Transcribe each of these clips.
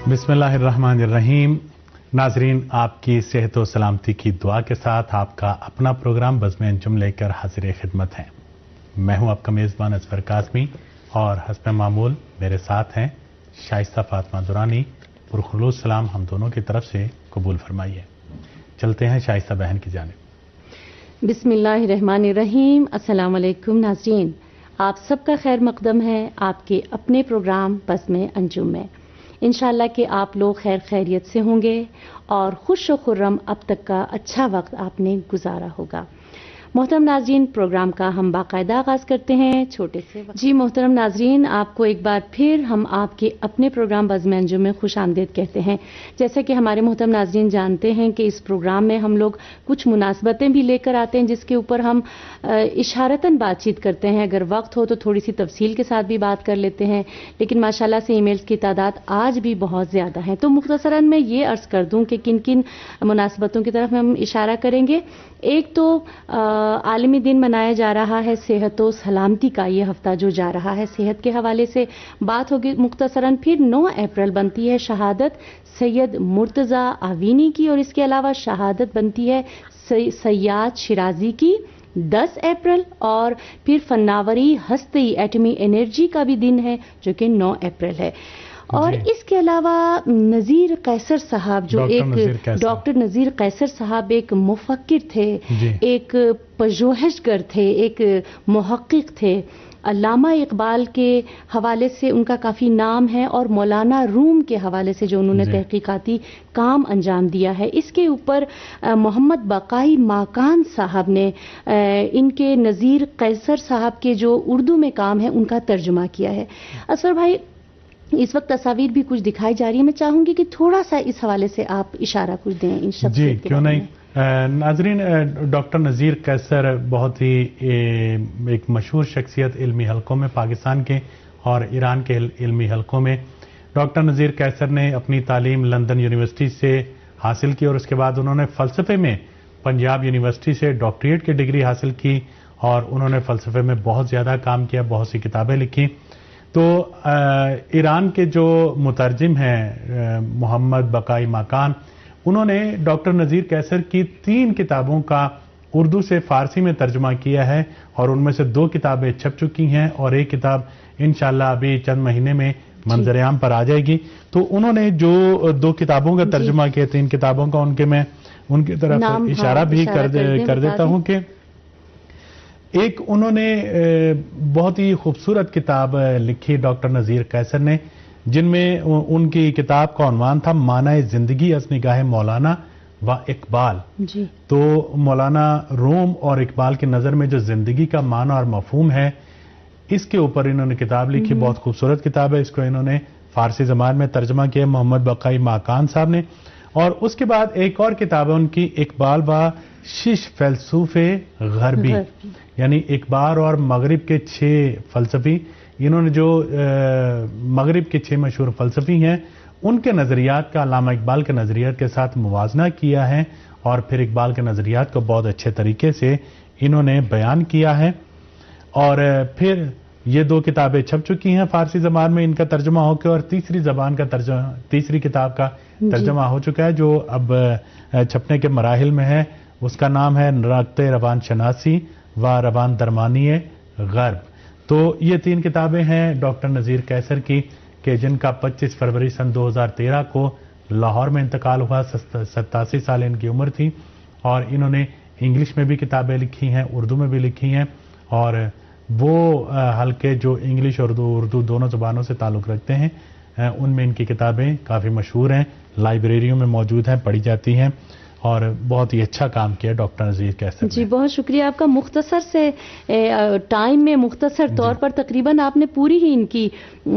بسم اللہ الرحمن الرحیم. ناظرین، آپ کی صحت و سلامتی کی دعا کے ساتھ آپ کا اپنا پروگرام بزم انجم لے کر حاضر خدمت ہیں. میں ہوں آپ کا میزبان اصفر قاسمی اور حسب معمول میرے ساتھ ہیں شائستہ فاطمہ درانی. پرخلوص سلام ہم دونوں کی طرف سے قبول فرمائیے. چلتے ہیں شائستہ بہن کی جانب. بسم اللہ الرحمن الرحیم. السلام علیکم ناظرین، آپ سب کا خیر مقدم ہے آپ کے اپنے پروگرام بزم انجم میں. انشاءاللہ کہ آپ لوگ خیر خیریت سے ہوں گے اور خوش و خرم اب تک کا اچھا وقت آپ نے گزارا ہوگا. محترم ناظرین، پروگرام کا ہم باقاعدہ آغاز کرتے ہیں چھوٹے سے جی محترم ناظرین، آپ کو ایک بار پھر ہم آپ کے اپنے پروگرام بزم انجم میں خوش آمدید کہتے ہیں. جیسا کہ ہمارے محترم ناظرین جانتے ہیں کہ اس پروگرام میں ہم لوگ کچھ مناسبتیں بھی لے کر آتے ہیں جس کے اوپر ہم اشارتاً بات چیت کرتے ہیں. اگر وقت ہو تو تھوڑی سی تفصیل کے ساتھ بھی بات کر لیتے ہیں، لیکن ماشاءاللہ سے ای میلز کی تعداد آج بھی بہت زیادہ ہے. تو مختصراً میں یہ عرض کر دوں کہ کن کن مناسبتوں کی طرف ہم اشارہ کریں گے. ایک تو عالمی دن منایا جا رہا ہے صحت و سلامتی کا. یہ ہفتہ جو جا رہا ہے صحت کے حوالے سے بات ہوگی مختصراً. پھر 9 اپریل بنتی ہے شہادت سید مرتضیٰ آوینی کی، اور اس کے علاوہ شہادت بنتی ہے سیاد شیرازی کی 10 اپریل. اور پھر فناوری ہستی ایٹمی انرجی کا بھی دن ہے جو کہ 9 اپریل ہے. اور اس کے علاوہ نذیر قیصر صاحب جو ایک ڈاکٹر نذیر قیصر صاحب ایک مفکر تھے، ایک پژوہشگر تھے، ایک محقق تھے. علامہ اقبال کے حوالے سے ان کا کافی نام ہے اور مولانا روم کے حوالے سے جو انہوں نے تحقیقاتی کام انجام دیا ہے. اس کے اوپر محمد بقائی ماکان صاحب نے ان کے نذیر قیصر صاحب کے جو اردو میں کام ہے ان کا ترجمہ کیا ہے. اصفر بھائی، اس وقت تصاویر بھی کچھ دکھائی جا رہی ہے، میں چاہوں گی کہ تھوڑا سا اس حوالے سے آپ اشارہ کچھ دیں ان شخصیت کے بارے میں. جی کیوں نہیں. ناظرین، ڈاکٹر نذیر قیصر بہت ہی ایک مشہور شخصیت علمی حلقوں میں، پاکستان کے اور ایران کے علمی حلقوں میں. ڈاکٹر نذیر قیصر نے اپنی تعلیم لندن یونیورسٹی سے حاصل کی اور اس کے بعد انہوں نے فلسفے میں پنجاب یونیورسٹی سے ڈاکٹریٹ کی ڈگری حاصل کی اور انہوں نے فلسفے میں بہت زیادہ کام کیا، بہت سی کتابیں لکھی. تو ایران کے جو مترجم ہیں محمد بقائی ماکان، انہوں نے ڈاکٹر نذیر قیصر کی 3 کتابوں کا اردو سے فارسی میں ترجمہ کیا ہے اور ان میں سے 2 کتابیں چھپ چکی ہیں اور ایک کتاب انشاءاللہ ابھی چند مہینے میں منظر عام پر آ جائے گی. تو انہوں نے جو 2 کتابوں کا ترجمہ کیا، 3 کتابوں کا، میں ان کی طرف اشارہ بھی کر دیتا ہوں کہ ایک انہوں نے بہت ہی خوبصورت کتاب لکھی ڈاکٹر نذیر قیصر نے، جن میں ان کی کتاب کا عنوان تھا معنی زندگی از نگاہ مولانا و اقبال. تو مولانا روم اور اقبال کی نظر میں جو زندگی کا معنی اور مفہوم ہے، اس کے اوپر انہوں نے کتاب لکھی. بہت خوبصورت کتاب ہے. اس کو انہوں نے فارسی زبان میں ترجمہ کیا محمد بقائی ماکان صاحب نے. اور اس کے بعد ایک اور کتاب ہے ان کی، اقبال و 6 فیلسوفے غربی، یعنی اقبال اور مغرب کے 6 فلسفی. انہوں نے جو مغرب کے 6 مشہور فلسفی ہیں ان کے نظریات کا علامہ اقبال کے نظریات کے ساتھ موازنہ کیا ہے اور پھر اقبال کے نظریات کو بہت اچھے طریقے سے انہوں نے بیان کیا ہے. اور پھر یہ 2 کتابیں چھپ چکی ہیں فارسی زبان میں، ان کا ترجمہ ہو کے، اور تیسری کتاب کا ترجمہ ہو چکا ہے جو اب چھپنے کے مراحل میں ہے. اس کا نام ہے نقطۂ روان شناسی و روان درمانی غرب. تو یہ 3 کتابیں ہیں ڈاکٹر نذیر قیصر کی کہ جن کا 25 فروری سن 2013 کو لاہور میں انتقال ہوا. 87 سال ان کی عمر تھی اور انہوں نے انگلش میں بھی کتابیں لکھی ہیں، اردو میں بھی لکھی ہیں. اور وہ حلقے جو انگلش اور اردو دونوں زبانوں سے تعلق رکھتے ہیں ان میں ان کی کتابیں کافی مشہور ہیں، لائبریریوں میں موجود ہیں، پڑھی جاتی ہیں. اور بہت ہی اچھا کام کیا ڈاکٹر نذیر قیصر نے. جی بہت شکریہ آپ کا. مختصر سے ٹائم میں مختصر طور پر تقریباً آپ نے پوری ہی ان کی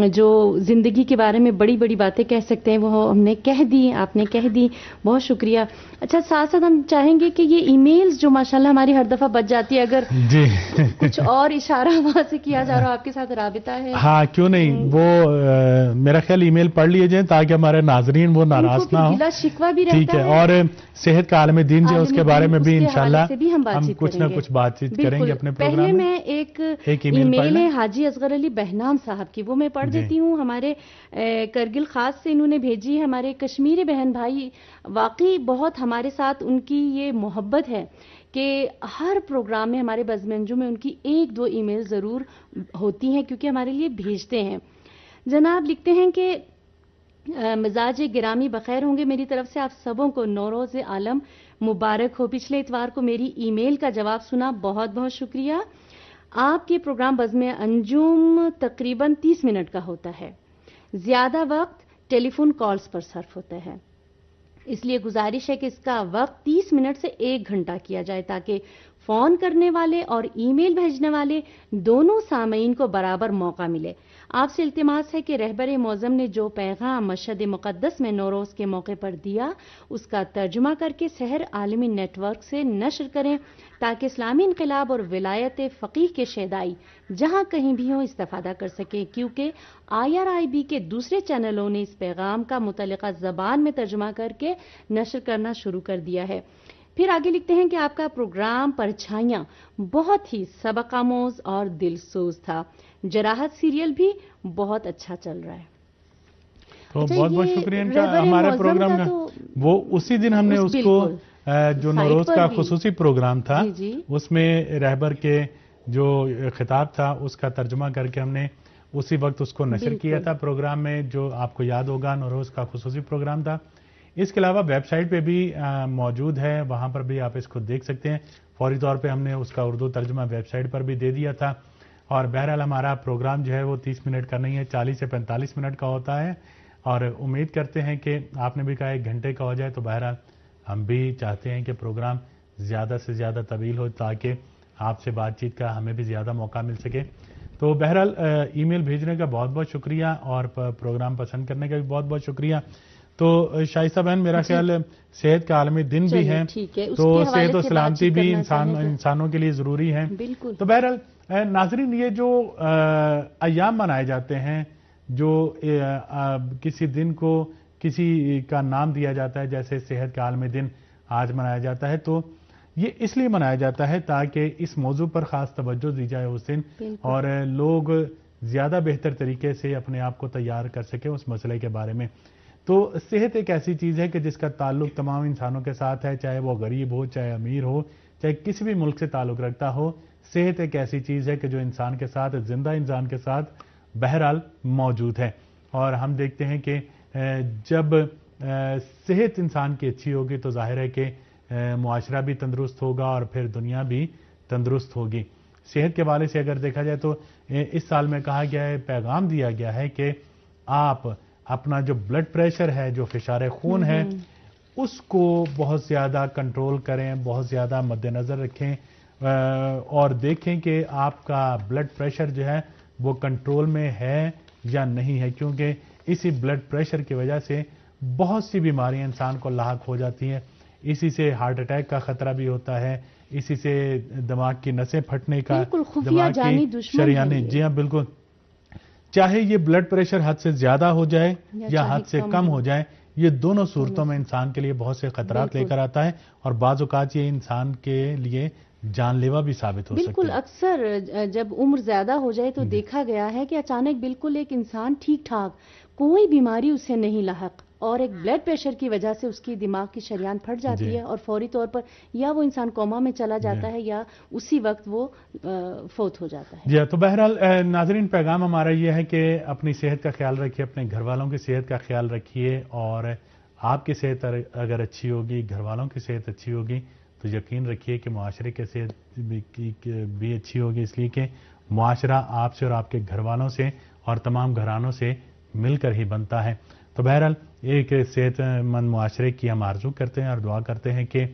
جو زندگی کے بارے میں بڑی بڑی باتیں کہہ سکتے ہیں وہ ہم نے کہہ دی، آپ نے کہہ دی. بہت شکریہ. اچھا، ساتھ ساتھ ہم چاہیں گے کہ یہ ای میلز جو ماشاءاللہ ہماری ہر دفعہ بچ جاتی ہے، اگر کچھ اور اشارہ وہاں سے کیا جا رہا آپ کے ساتھ رابطہ ہے. ہاں کیوں نہیں، وہ میرا خیال ای میل پڑھ لیے جائیں تاکہ ہمارے ناظرین وہ ناراض نہ ہوں. گلہ شکوہ بھی رہتا ہے. ٹھیک ہے. اور صحت کا عالمی دین جو ہے اس کے بارے میں بھی انشاءاللہ ہم کچھ نہ کچھ بات چیت کریں گے اپنے پروگرام پہلے میں. میں ایک ای میل ہے حاجی اصغر علی بہنام صاحب کی، وہ میں پڑھ دیتی ہوں. ہمارے کرگل خاص سے انہوں نے بھیجی ہے. ہمارے کشمیری بہن بھائی واقعی بہت ہمارے ساتھ ان کی یہ محبت ہے کہ ہر پروگرام میں ہمارے بزم انجم میں ان کی ایک دو ای میل ضرور ہوتی ہیں کیونکہ ہمارے لیے بھیجتے ہیں. جناب لکھتے ہیں کہ مزاج گرامی بخیر ہوں گے. میری طرف سے آپ سبوں کو نوروز عالم مبارک ہو. پچھلے اتوار کو میری ای میل کا جواب سنا، بہت بہت شکریہ. آپ کے پروگرام بزم انجم تقریباً 30 منٹ کا ہوتا ہے. زیادہ وقت ٹیلی فون کالز پر صرف ہوتا ہے، اس لیے گزارش ہے کہ اس کا وقت 30 منٹ سے 1 گھنٹہ کیا جائے تاکہ فون کرنے والے اور ای میل بھیجنے والے دونوں سامعین کو برابر موقع ملے. آپ سے التماس ہے کہ رہبر معظم نے جو پیغام مشہد مقدس میں نوروز کے موقع پر دیا اس کا ترجمہ کر کے سحر عالمی نیٹ ورک سے نشر کریں تاکہ اسلامی انقلاب اور ولایت فقیہ کے شیدائی جہاں کہیں بھی ہوں استفادہ کر سکیں، کیونکہ IRIB کے دوسرے چینلوں نے اس پیغام کا متعلقہ زبان میں ترجمہ کر کے نشر کرنا شروع کر دیا ہے. پھر آگے لکھتے ہیں کہ آپ کا پروگرام پرچھائیاں بہت ہی سبق آموز اور دل سوز تھا. جراحت سیریل بھی بہت اچھا چل رہا ہے. تو بہت بہت شکریہ ان کا. ہمارے پروگرام کا وہ اسی دن ہم نے اس کو جو نوروز کا خصوصی پروگرام تھا اس میں رہبر کے جو خطاب تھا اس کا ترجمہ کر کے ہم نے اسی وقت اس کو نشر کیا تھا پروگرام میں. جو آپ کو یاد ہوگا نوروز کا خصوصی پروگرام تھا. اس کے علاوہ ویب سائٹ پہ بھی موجود ہے، وہاں پر بھی آپ اس کو دیکھ سکتے ہیں. فوری طور پہ ہم نے اس کا اردو ترجمہ ویب سائٹ پر بھی دے دیا تھا. اور بہرحال ہمارا پروگرام جو ہے وہ 30 منٹ کا نہیں ہے، 40 سے 45 منٹ کا ہوتا ہے. اور امید کرتے ہیں کہ آپ نے بھی کہا 1 گھنٹے کا ہو جائے، تو بہرحال ہم بھی چاہتے ہیں کہ پروگرام زیادہ سے زیادہ طویل ہو تاکہ آپ سے بات چیت کا ہمیں بھی زیادہ موقع مل سکے. تو بہرحال ای میل بھیجنے کا بہت بہت شکریہ اور پروگرام پسند کرنے کا بھی بہت بہت شکریہ. تو شائستہ بہن میرا خیال ہے صحت کا عالمی دن بھی ہے، تو صحت و سلامتی بھی انسانوں کے لیے ضروری ہے. تو بہرحال ناظرین یہ جو ایام منائے جاتے ہیں، جو کسی دن کو کسی کا نام دیا جاتا ہے، جیسے صحت کا عالمی دن آج منایا جاتا ہے، تو یہ اس لیے منایا جاتا ہے تاکہ اس موضوع پر خاص توجہ دی جائے اس دن اور لوگ زیادہ بہتر طریقے سے اپنے آپ کو تیار کر سکیں اس مسئلے کے بارے میں. تو صحت ایک ایسی چیز ہے کہ جس کا تعلق تمام انسانوں کے ساتھ ہے، چاہے وہ غریب ہو، چاہے امیر ہو، چاہے کسی بھی ملک سے تعلق رکھتا ہو. صحت ایک ایسی چیز ہے کہ جو انسان کے ساتھ، زندہ انسان کے ساتھ بہرحال موجود ہے. اور ہم دیکھتے ہیں کہ جب صحت انسان کی اچھی ہوگی تو ظاہر ہے کہ معاشرہ بھی تندرست ہوگا اور پھر دنیا بھی تندرست ہوگی. صحت کے حوالے سے اگر دیکھا جائے تو اس سال میں کہا گیا ہے، پیغام دیا گیا ہے کہ آپ اپنا جو بلڈ پریشر ہے، جو فشار خون ہے، اس کو بہت زیادہ کنٹرول کریں، بہت زیادہ مد نظر رکھیں اور دیکھیں کہ آپ کا بلڈ پریشر جو ہے وہ کنٹرول میں ہے یا نہیں ہے، کیونکہ اسی بلڈ پریشر کی وجہ سے بہت سی بیماریاں انسان کو لاحق ہو جاتی ہیں. اسی سے ہارٹ اٹیک کا خطرہ بھی ہوتا ہے، اسی سے دماغ کی نسیں پھٹنے کا، دماغ کی شریانیں. جی ہاں بالکل. چاہے یہ بلڈ پریشر حد سے زیادہ ہو جائے یا حد سے کم ہو جائے، یہ دونوں صورتوں میں انسان کے لیے بہت سے خطرات لے کر آتا ہے اور بعض اوقات یہ انسان کے لیے جان لیوا بھی ثابت ہو سکتا ہے. بالکل. اکثر جب عمر زیادہ ہو جائے تو دیکھا گیا ہے کہ اچانک بالکل ایک انسان ٹھیک ٹھاک، کوئی بیماری اسے نہیں لاحق، اور ایک بلڈ پریشر کی وجہ سے اس کی دماغ کی شریان پھٹ جاتی ہے اور فوری طور پر یا وہ انسان کوما میں چلا جاتا ہے یا اسی وقت وہ فوت ہو جاتا ہے. جی تو بہرحال ناظرین پیغام ہمارا یہ ہے کہ اپنی صحت کا خیال رکھیے، اپنے گھر والوں کی صحت کا خیال رکھیے، اور آپ کی صحت اگر اچھی ہوگی، گھر والوں کی صحت اچھی ہوگی تو یقین رکھیے کہ معاشرے کی صحت بھی اچھی ہوگی، اس لیے کہ معاشرہ آپ سے اور آپ کے گھر والوں سے اور تمام گھرانوں سے مل کر ہی بنتا ہے. تو بہرحال ایک صحت مند معاشرے کی ہم آرزو کرتے ہیں اور دعا کرتے ہیں کہ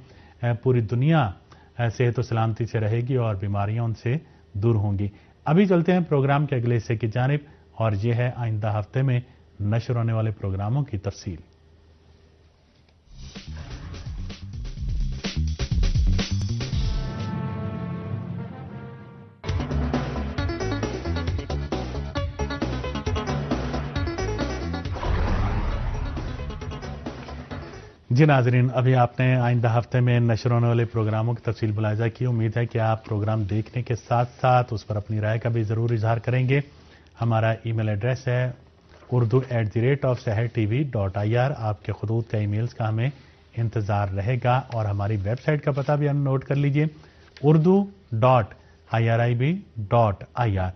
پوری دنیا صحت و سلامتی سے رہے گی اور بیماریاں ان سے دور ہوں گی. ابھی چلتے ہیں پروگرام کے اگلے حصے کی جانب، اور یہ ہے آئندہ ہفتے میں نشر ہونے والے پروگراموں کی تفصیل. جی ناظرین، ابھی آپ نے آئندہ ہفتے میں نشر ہونے والے پروگراموں کی تفصیل ملاحظہ کی. امید ہے کہ آپ پروگرام دیکھنے کے ساتھ ساتھ اس پر اپنی رائے کا بھی ضرور اظہار کریں گے. ہمارا ای میل ایڈریس ہے urdu@sehertv.ir. آپ کے خطوط کا ای میلز کا ہمیں انتظار رہے گا. اور ہماری ویب سائٹ کا پتہ بھی نوٹ کر لیجئے urdu.irib.ir.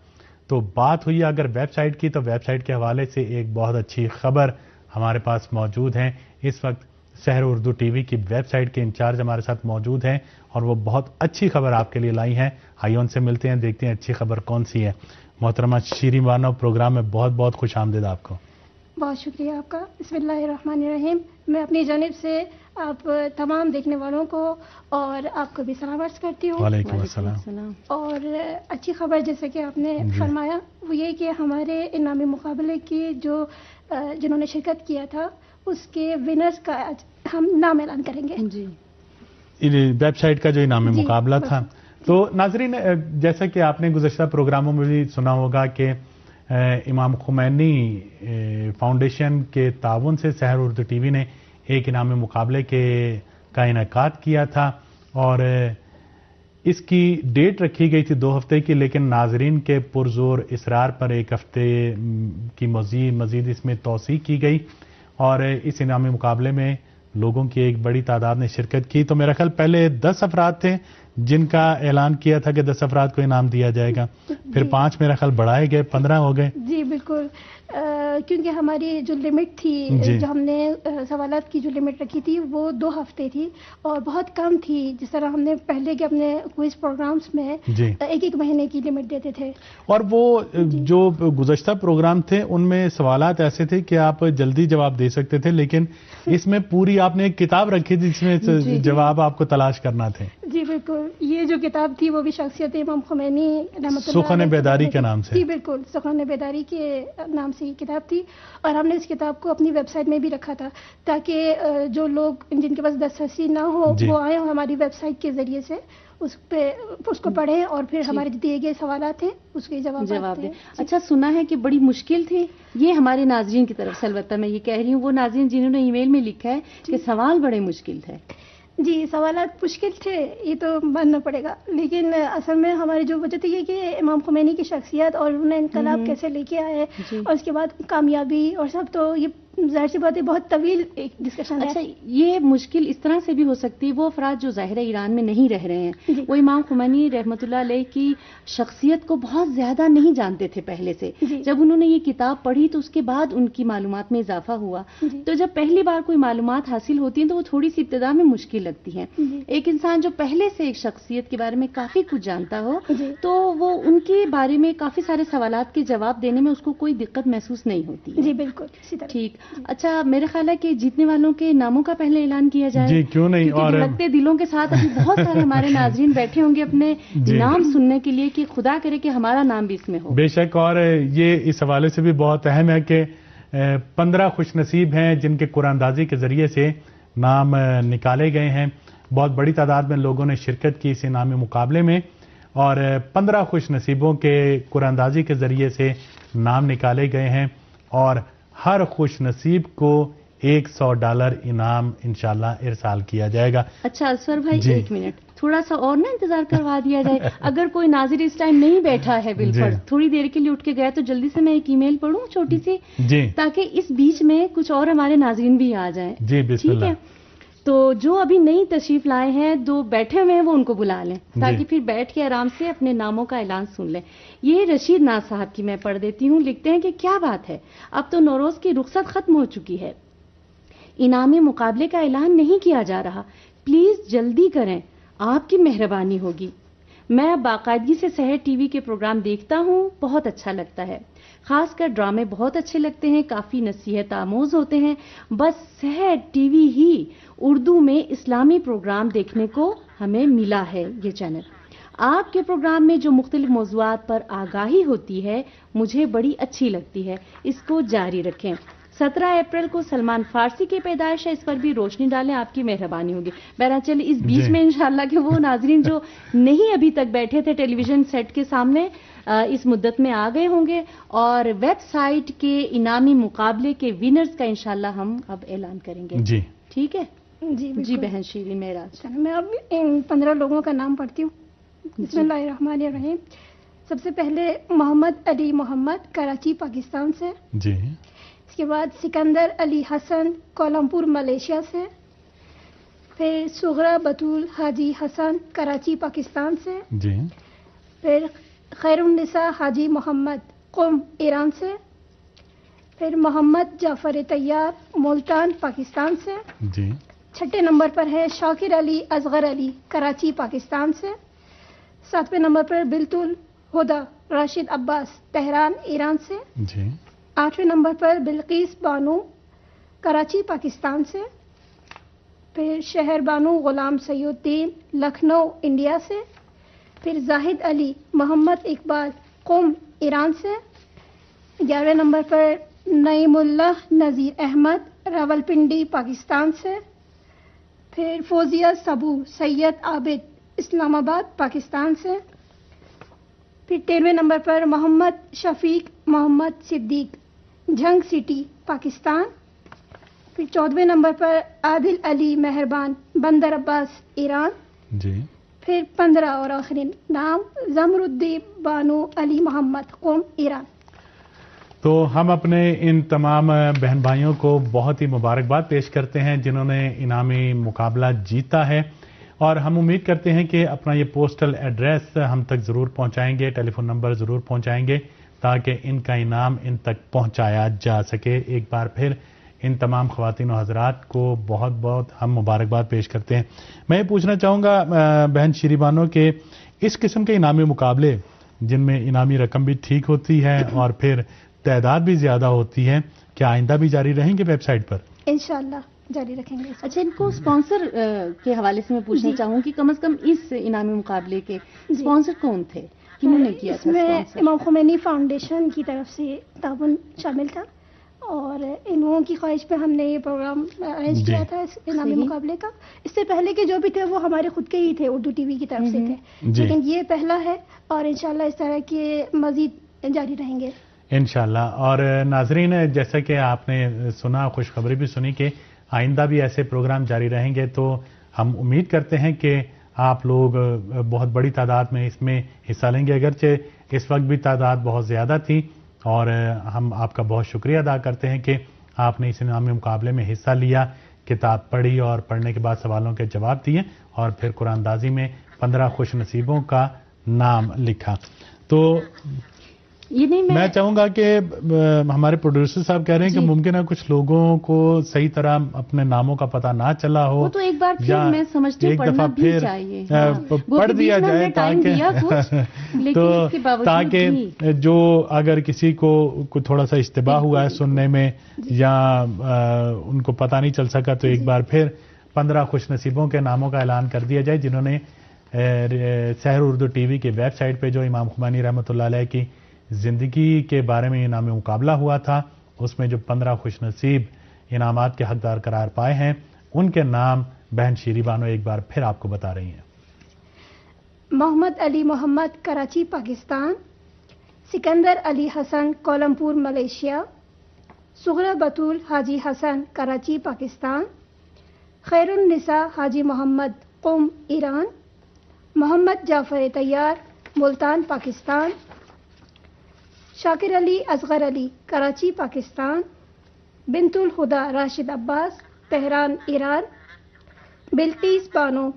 تو بات ہوئی اگر ویب سائٹ کی، تو ویب سائٹ کے حوالے سے ایک بہت اچھی خبر ہمارے پاس موجود ہے. اس وقت سحر اردو ٹی وی کی ویب سائٹ کے انچارج ہمارے ساتھ موجود ہیں اور وہ بہت اچھی خبر آپ کے لیے لائی ہیں. آئیے ان سے ملتے ہیں، دیکھتے ہیں اچھی خبر کون سی ہے. محترمہ شیریں بانو، پروگرام میں بہت بہت خوش آمدید آپ کو. بہت شکریہ آپ کا. بسم اللہ الرحمن الرحیم. میں اپنی جانب سے آپ تمام دیکھنے والوں کو اور آپ کو بھی سلام عرض کرتی ہوں. وعلیکم السلام. اور اچھی خبر جیسے کہ آپ نے فرمایا وہ یہ کہ ہمارے انعامی مقابلے کی جنہوں نے شرکت کیا تھا اس کے ونرز کا ہم نام اعلان کریں گے. جی، ویب سائٹ کا جو انعامی مقابلہ تھا. تو ناظرین، جیسا کہ آپ نے گزشتہ پروگراموں میں بھی سنا ہوگا کہ امام خمینی فاؤنڈیشن کے تعاون سے سحر اردو ٹی وی نے ایک انعامی مقابلے کا انعقاد کیا تھا اور اس کی ڈیٹ رکھی گئی تھی 2 ہفتے کی، لیکن ناظرین کے پرزور اصرار پر 1 ہفتے کی مزید اس میں توسیع کی گئی اور اس انعامی مقابلے میں لوگوں کی ایک بڑی تعداد نے شرکت کی. تو میرا خیال پہلے 10 افراد تھے جن کا اعلان کیا تھا کہ 10 افراد کو انعام دیا جائے گا، پھر 5 میرا خیال بڑھائے گئے، 15 ہو گئے. جی بالکل، کیونکہ ہماری جو لمٹ تھی جو ہم نے سوالات کی جو لمٹ رکھی تھی وہ 2 ہفتے تھی اور بہت کم تھی. جس طرح ہم نے پہلے کے اپنے کوئز پروگرامز میں 1 مہینے کی لمٹ دیتے تھے. اور وہ جو گزشتہ پروگرام تھے ان میں سوالات ایسے تھے کہ آپ جلدی جواب دے سکتے تھے، لیکن اس میں پوری آپ نے ایک کتاب رکھی تھی جس میں جواب آپ کو تلاش کرنا تھے. جی بالکل، یہ جو کتاب تھی وہ بھی شخصیت امام خمینی رحمۃ اللہ سخن بیداری کے نام سے. جی بالکل، سخن بیداری کے نام سے یہ کتاب تھی اور ہم نے اس کتاب کو اپنی ویب سائٹ میں بھی رکھا تھا تاکہ جو لوگ جن کے پاس دسترسی نہ ہو وہ آئیں ہماری ویب سائٹ کے ذریعے سے اس کو پڑھیں اور پھر ہمارے دیے گئے سوالات ہیں اس کے جواب دیں. اچھا، سنا ہے کہ بڑی مشکل تھی یہ ہمارے ناظرین کی طرف سے. البتہ میں یہ کہہ رہی ہوں وہ ناظرین جنہوں نے ای میل میں لکھا ہے کہ سوال بڑے مشکل تھے. جی سوالات مشکل تھے، یہ تو ماننا پڑے گا، لیکن اصل میں ہماری جو وجہ تھی یہ کہ امام خمینی کی شخصیت اور انہوں نے انقلاب کیسے لے کے آئے اور اس کے بعد کامیابی اور سب، تو یہ ظاہر سی بات ہے بہت طویل ایک ڈسکشن ہے. اچھا، یہ مشکل اس طرح سے بھی ہو سکتی ہے وہ افراد جو ظاہر ایران میں نہیں رہ رہے ہیں وہ امام خمینی رحمۃ اللہ علیہ کی شخصیت کو بہت زیادہ نہیں جانتے تھے پہلے سے. جب انہوں نے یہ کتاب پڑھی تو اس کے بعد ان کی معلومات میں اضافہ ہوا. تو جب پہلی بار کوئی معلومات حاصل ہوتی ہیں تو وہ تھوڑی سی ابتدا میں مشکل لگتی ہیں. ایک انسان جو پہلے سے ایک شخصیت کے بارے میں کافی کچھ جانتا ہو تو وہ ان کے بارے میں کافی سارے سوالات کے جواب دینے میں اس کو کوئی دقت محسوس نہیں ہوتی. جی بالکل ٹھیک. اچھا، میرا خیال ہے کہ جیتنے والوں کے ناموں کا پہلے اعلان کیا جائے. جی کیوں نہیں. اور لگتے دلوں کے ساتھ ابھی بہت سارے ہمارے ناظرین بیٹھے ہوں گے اپنے نام سننے کے لیے کہ خدا کرے کہ ہمارا نام بھی اس میں ہو. بے شک، اور یہ اس حوالے سے بھی بہت اہم ہے کہ 15 خوش نصیب ہیں جن کے قرآن اندازی کے ذریعے سے نام نکالے گئے ہیں. بہت بڑی تعداد میں لوگوں نے شرکت کی اس انعامی مقابلے میں اور 15 خوش نصیبوں کے قرآن اندازی کے ذریعے سے نام نکالے گئے ہیں اور ہر خوش نصیب کو $100 انعام انشاءاللہ ارسال کیا جائے گا. اچھا اسفر بھائی، 1 منٹ تھوڑا سا اور نا انتظار کروا دیا جائے. اگر کوئی ناظر اس ٹائم نہیں بیٹھا ہے بالفرض تھوڑی دیر کے لیے اٹھ کے گیا تو جلدی سے میں ایک ای میل پڑھوں چھوٹی سی تاکہ اس بیچ میں کچھ اور ہمارے ناظرین بھی آ جائیں. جی بسم اللہ. ٹھیک ہے، تو جو ابھی نئی تشریف لائے ہیں جو بیٹھے ہوئے ہیں وہ ان کو بلا لیں تاکہ پھر بیٹھ کے آرام سے اپنے ناموں کا اعلان سن لیں. یہ رشید ناز صاحب کی میں پڑھ دیتی ہوں. لکھتے ہیں کہ کیا بات ہے، اب تو نوروز کی رخصت ختم ہو چکی ہے، انعامی مقابلے کا اعلان نہیں کیا جا رہا، پلیز جلدی کریں، آپ کی مہربانی ہوگی. میں باقاعدگی سے سحر ٹی وی کے پروگرام دیکھتا ہوں، بہت اچھا لگتا ہے، خاص کر ڈرامے بہت اچھے لگتے ہیں، کافی نصیحت آموز ہوتے ہیں. بس سحر ٹی وی ہی اردو میں اسلامی پروگرام دیکھنے کو ہمیں ملا ہے. یہ چینل آپ کے پروگرام میں جو مختلف موضوعات پر آگاہی ہوتی ہے مجھے بڑی اچھی لگتی ہے، اس کو جاری رکھیں. 17 اپریل کو سلمان فارسی کی پیدائش ہے، اس پر بھی روشنی ڈالیں، آپ کی مہربانی ہوگی. بہرحال چلیے اس بیچ میں انشاءاللہ کہ وہ ناظرین جو نہیں ابھی تک بیٹھے تھے ٹیلی ویژن سیٹ کے سامنے اس مدت میں آ گئے ہوں گے اور ویب سائٹ کے انعامی مقابلے کے ونرز کا انشاءاللہ ہم اب اعلان کریں گے. جی ٹھیک ہے. جی بہن شیرین معراج، میں اب ان 15 لوگوں کا نام پڑھتی ہوں. بسم اللہ الرحمن الرحیم. سب سے پہلے محمد علی محمد، کراچی پاکستان سے. جی. اس کے بعد سکندر علی حسن، کوالالمپور ملیشیا سے. پھر سغرا بطول حاجی حسن، کراچی پاکستان سے. جی. پھر خیر النساء حاجی محمد، قم ایران سے. پھر محمد جعفر طیار، ملتان پاکستان سے. جی. چھٹے نمبر پر ہے شاکر علی اصغر علی، کراچی پاکستان سے. 7ویں نمبر پر بنت الہدی راشد عباس، تہران ایران سے. جی. 8ویں نمبر پر بلقیس بانو، کراچی پاکستان سے. پھر شہر بانو غلام سید الدین، لکھنؤ انڈیا سے. پھر زاہد علی محمد اقبال، قم ایران سے. 11ویں نمبر پر نعیم اللہ نذیر احمد، راولپنڈی پاکستان سے. پھر فوزیہ سبو سید عابد، اسلام آباد پاکستان سے. پھر 13ویں نمبر پر محمد شفیق محمد صدیق، جھنگ سٹی پاکستان. پھر 14ویں نمبر پر عادل علی مہربان، بندر عباس ایران. جی. پھر 15 اور آخری نام زمردی بانو علی محمد، قم ایران. تو ہم اپنے ان تمام بہن بھائیوں کو بہت ہی مبارکباد پیش کرتے ہیں جنہوں نے انعامی مقابلہ جیتا ہے، اور ہم امید کرتے ہیں کہ اپنا یہ پوسٹل ایڈریس ہم تک ضرور پہنچائیں گے، ٹیلی فون نمبر ضرور پہنچائیں گے تاکہ ان کا انعام ان تک پہنچایا جا سکے. ایک بار پھر ان تمام خواتین و حضرات کو بہت بہت ہم مبارکباد پیش کرتے ہیں. میں یہ پوچھنا چاہوں گا بہن شیری بانو کہ اس قسم کے انعامی مقابلے جن میں انعامی رقم بھی ٹھیک ہوتی ہے اور پھر تعداد بھی زیادہ ہوتی ہے، کیا آئندہ بھی جاری رہیں گے ویب سائٹ پر؟ انشاءاللہ جاری رکھیں گے. اچھا، ان کو اسپانسر کے حوالے سے میں پوچھنا چاہوں کہ کم از کم اس انعامی مقابلے کے اسپانسر کون تھے، کنہوں نے کیا تھا؟ اس میں امام خمینی فاؤنڈیشن کی طرف سے تعاون شامل تھا، اور ان لوگوں کی خواہش پہ ہم نے یہ پروگرام ارینج کیا تھا اس انعامی مقابلے کا. اس سے پہلے کے جو بھی تھے وہ ہمارے خود کے ہی تھے، اردو ٹی وی کی طرف سے تھے، لیکن یہ پہلا ہے، اور انشاءاللہ اس طرح کے مزید جاری رہیں گے انشاءاللہ. اور ناظرین، جیسا کہ آپ نے سنا، خوشخبری بھی سنی کہ آئندہ بھی ایسے پروگرام جاری رہیں گے، تو ہم امید کرتے ہیں کہ آپ لوگ بہت بڑی تعداد میں اس میں حصہ لیں گے. اگرچہ اس وقت بھی تعداد بہت زیادہ تھی، اور ہم آپ کا بہت شکریہ ادا کرتے ہیں کہ آپ نے اس انعامی مقابلے میں حصہ لیا، کتاب پڑھی اور پڑھنے کے بعد سوالوں کے جواب دیے، اور پھر قرآن اندازی میں 15 خوش نصیبوں کا نام لکھا. تو میں چاہوں گا کہ ہمارے پروڈیوسر صاحب کہہ رہے ہیں کہ ممکن ہے کچھ لوگوں کو صحیح طرح اپنے ناموں کا پتہ نہ چلا ہو، تو ایک بار پھر میں سمجھتی ہوں پڑھنا بھی چاہیے، پڑھ دیا جائے تاکہ جو اگر کسی کو تھوڑا سا اشتباہ ہوا ہے سننے میں یا ان کو پتہ نہیں چل سکا، تو ایک بار پھر 15 خوش نصیبوں کے ناموں کا اعلان کر دیا جائے جنہوں نے سحر اردو ٹی وی کے ویب سائٹ پہ جو امام خمینی رحمۃ اللہ علیہ کی زندگی کے بارے میں انعامی مقابلہ ہوا تھا، اس میں جو 15 خوش نصیب انعامات کے حقدار قرار پائے ہیں، ان کے نام بہن شیری بانو ایک بار پھر آپ کو بتا رہی ہیں. محمد علی محمد، کراچی پاکستان. سکندر علی حسن، کوالالمپور ملیشیا. سغرا بطول حاجی حسن، کراچی پاکستان. خیر النساء حاجی محمد، قم ایران. محمد جعفر طیار، ملتان پاکستان. شاکر علی اصغر علی، کراچی پاکستان. بنت الہدی راشد عباس، تہران ایران. بلقیس بانو،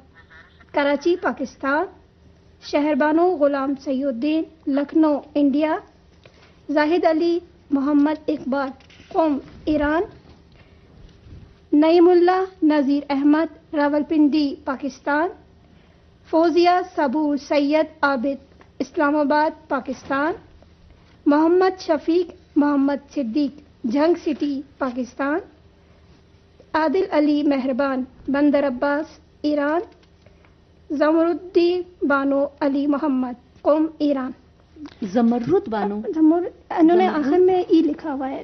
کراچی پاکستان. شہر بانو غلام سید الدین، لکھنؤ انڈیا. زاہد علی محمد اقبال، قم ایران. نعیم اللہ نذیر احمد، راولپنڈی پاکستان. فوزیہ سبو سید عابد، اسلام آباد پاکستان. محمد شفیق محمد صدیق، جھنگ سٹی پاکستان. عادل علی مہربان، بندر عباس ایران. زمردی بانو علی محمد، قم ایران. زمرد بانو، انہوں نے آخر میں ای لکھا ہوا ہے،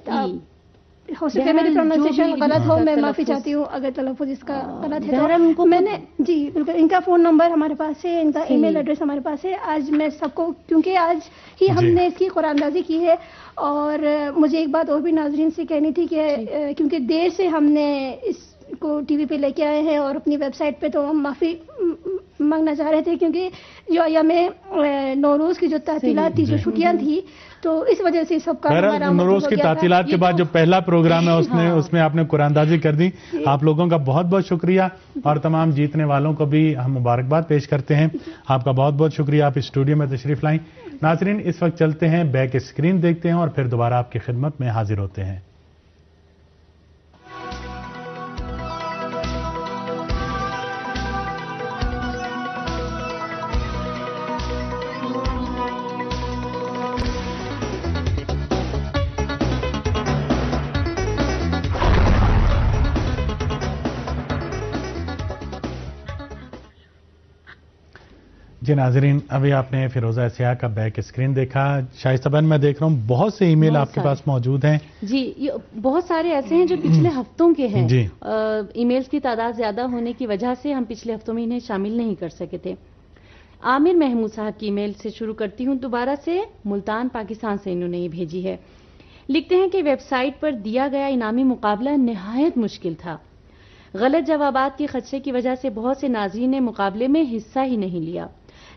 ہو سکتا ہے میری پروننسیشن غلط ہو، میں معافی چاہتی ہوں اگر تلفظ اس کا غلط ہے تو. میں نے جی بالکل، ان کا فون نمبر ہمارے پاس ہے، ان کا ای میل ایڈریس ہمارے پاس ہے. آج میں سب کو، کیونکہ آج ہی ہم نے اس کی قرآن اندازی کی ہے، اور مجھے ایک بات اور بھی ناظرین سے کہنی تھی کہ کیونکہ دیر سے ہم نے اس کو ٹی وی پہ لے کے آئے ہیں اور اپنی ویب سائٹ پہ، تو ہم معافی مانگنا چاہ رہے تھے کیونکہ جو ایام نوروز کی جو تعطیلات تھی، جو چھٹیاں تھی، تو اس وجہ سے سب کا ہمارا نوروز کی تعطیلات کے بعد جو پہلا پروگرام ہے اس میں آپ نے قرآن اندازی کر دی. آپ لوگوں کا بہت بہت شکریہ، اور تمام جیتنے والوں کو بھی ہم مبارکباد پیش کرتے ہیں. آپ کا بہت بہت شکریہ، آپ اسٹوڈیو میں تشریف لائیں. ناظرین اس وقت چلتے ہیں بیک اسکرین دیکھتے ہیں اور پھر دوبارہ آپ کی خدمت میں حاضر ہوتے ہیں. جی ناظرین، ابھی آپ نے فیروزہ سیاح کا بیک اسکرین دیکھا. شائستہ بہن، میں دیکھ رہا ہوں بہت سے ای میل آپ کے پاس موجود ہیں. جی، بہت سارے ایسے ہیں جو پچھلے ہفتوں کے ہیں. جی، ای میلز کی تعداد زیادہ ہونے کی وجہ سے ہم پچھلے ہفتوں میں انہیں شامل نہیں کر سکے تھے. عامر محمود صاحب کی ای میل سے شروع کرتی ہوں. دوبارہ سے ملتان پاکستان سے انہوں نے یہ بھیجی ہے. لکھتے ہیں کہ ویب سائٹ پر دیا گیا انعامی مقابلہ نہایت مشکل تھا. غلط جوابات کے خدشے کی وجہ سے بہت سے ناظرین نے مقابلے میں حصہ ہی نہیں لیا،